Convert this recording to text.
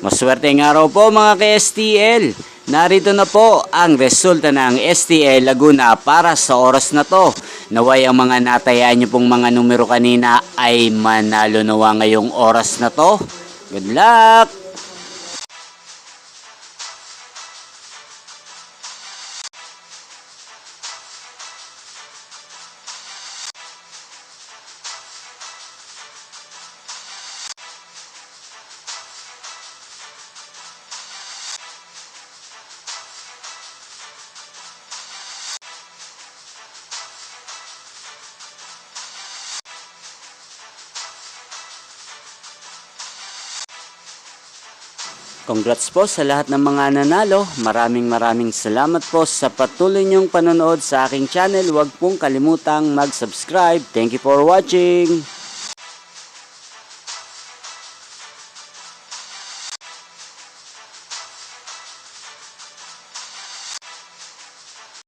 Maswerteng araw po mga ka-STL. Narito na po ang resulta ng STL Laguna para sa oras na to. Naway ang mga natayaan nyo pong mga numero kanina ay manalo nawa ngayong oras na to. Good luck! Congrats po sa lahat ng mga nanalo. Maraming salamat po sa patuloy niyong panonood sa aking channel. Huwag pong kalimutang mag-subscribe. Thank you for watching.